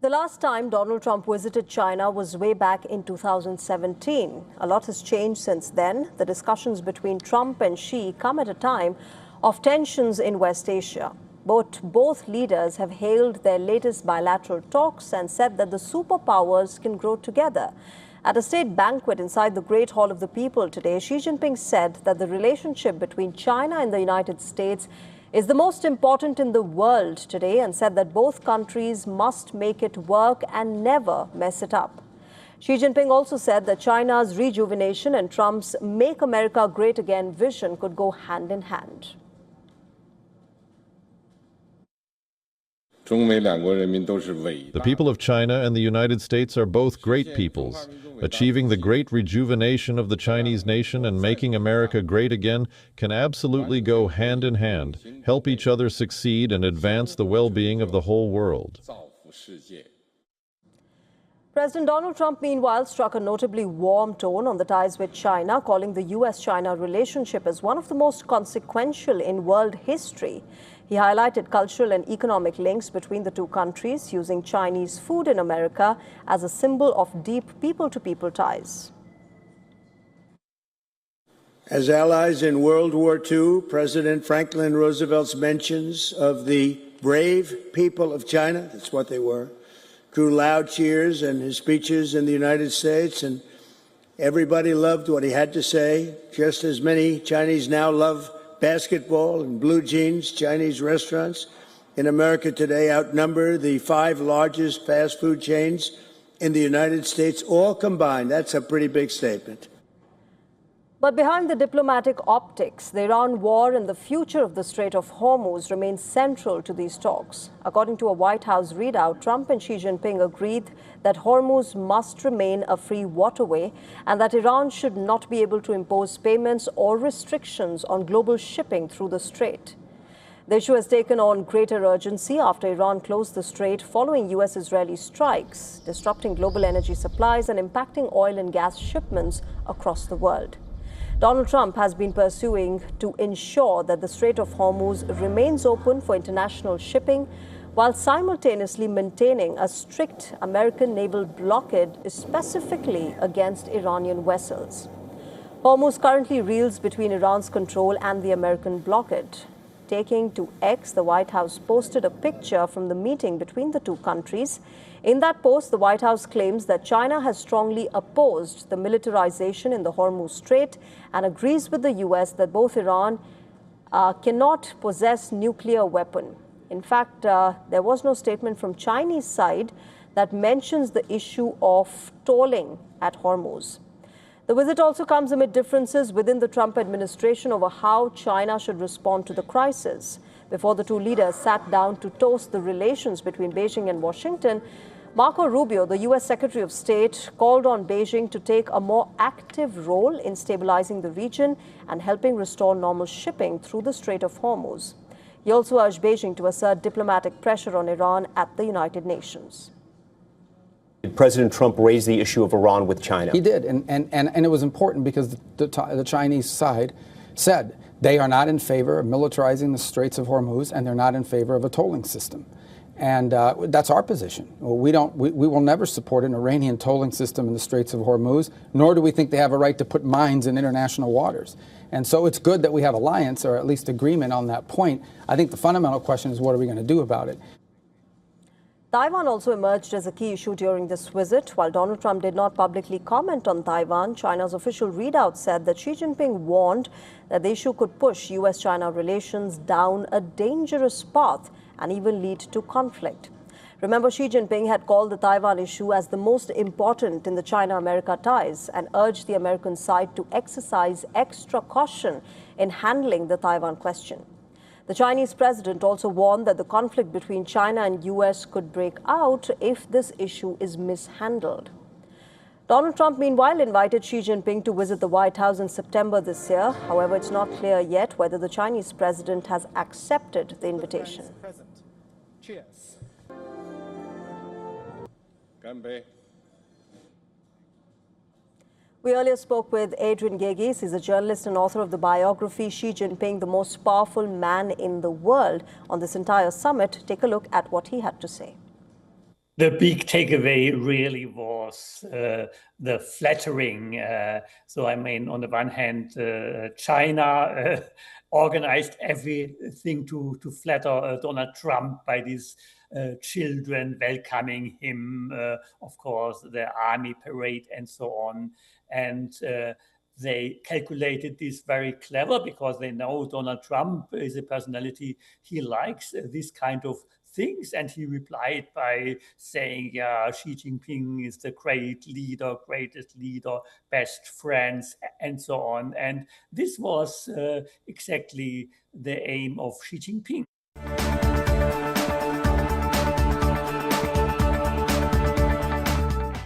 The last time Donald Trump visited China was way back in 2017. A lot has changed since then. The discussions between Trump and Xi come at a time of tensions in West Asia. Both leaders have hailed their latest bilateral talks and said that the superpowers can grow together. At a state banquet inside the Great Hall of the People today, Xi Jinping said that the relationship between China and the United States is the most important in the world today, and said that both countries must make it work and never mess it up. Xi Jinping also said that China's rejuvenation and Trump's Make America Great Again vision could go hand in hand. The people of China and the United States are both great peoples. Achieving the great rejuvenation of the Chinese nation and making America great again can absolutely go hand in hand, help each other succeed, and advance the well-being of the whole world. President Donald Trump, meanwhile, struck a notably warm tone on the ties with China, calling the U.S.-China relationship as one of the most consequential in world history. He highlighted cultural and economic links between the two countries, using Chinese food in America as a symbol of deep people-to-people ties. As allies in World War II, President Franklin Roosevelt's mentions of the brave people of China, that's what they were, drew loud cheers in his speeches in the United States, and everybody loved what he had to say, just as many Chinese now love basketball and blue jeans. Chinese restaurants in America today outnumber the 5 largest fast food chains in the United States, all combined. That's a pretty big statement. But behind the diplomatic optics, the Iran war and the future of the Strait of Hormuz remains central to these talks. According to a White House readout, Trump and Xi Jinping agreed that Hormuz must remain a free waterway and that Iran should not be able to impose payments or restrictions on global shipping through the strait. The issue has taken on greater urgency after Iran closed the strait following U.S.-Israeli strikes, disrupting global energy supplies and impacting oil and gas shipments across the world. Donald Trump has been pursuing to ensure that the Strait of Hormuz remains open for international shipping, while simultaneously maintaining a strict American naval blockade, specifically against Iranian vessels. Hormuz currently reels between Iran's control and the American blockade. Taking to X, the White House posted a picture from the meeting between the two countries. In that post, the White House claims that China has strongly opposed the militarization in the Hormuz Strait and agrees with the U.S. that both Iran cannot possess nuclear weapon. In fact, there was no statement from Chinese side that mentions the issue of tolling at Hormuz. The visit also comes amid differences within the Trump administration over how China should respond to the crisis. Before the two leaders sat down to toast the relations between Beijing and Washington, Marco Rubio, the U.S. Secretary of State, called on Beijing to take a more active role in stabilizing the region and helping restore normal shipping through the Strait of Hormuz. He also urged Beijing to assert diplomatic pressure on Iran at the United Nations. President Trump raised the issue of Iran with China. He did, and it was important because the Chinese side said they are not in favor of militarizing the Straits of Hormuz, and they're not in favor of a tolling system. And that's our position. We will never support an Iranian tolling system in the Straits of Hormuz, nor do we think they have a right to put mines in international waters. And so it's good that we have alliance, or at least agreement on that point. I think the fundamental question is, what are we going to do about it? Taiwan also emerged as a key issue during this visit. While Donald Trump did not publicly comment on Taiwan, China's official readout said that Xi Jinping warned that the issue could push U.S.-China relations down a dangerous path and even lead to conflict. Remember, Xi Jinping had called the Taiwan issue as the most important in the China-America ties and urged the American side to exercise extra caution in handling the Taiwan question. The Chinese president also warned that the conflict between China and U.S. could break out if this issue is mishandled. Donald Trump, meanwhile, invited Xi Jinping to visit the White House in September this year. However, it's not clear yet whether the Chinese president has accepted the invitation. Cheers. We earlier spoke with Adrian Gegis. He's a journalist and author of the biography Xi Jinping, the Most Powerful Man in the World, on this entire summit. Take a look at what he had to say. The big takeaway really was the flattering. So, I mean, on the one hand, China organized everything to flatter Donald Trump by these children welcoming him, of course, the army parade and so on. And they calculated this very clever because they know Donald Trump is a personality. He likes this kind of things. And he replied by saying, yeah, Xi Jinping is the great leader, greatest leader, best friends, and so on. And this was exactly the aim of Xi Jinping.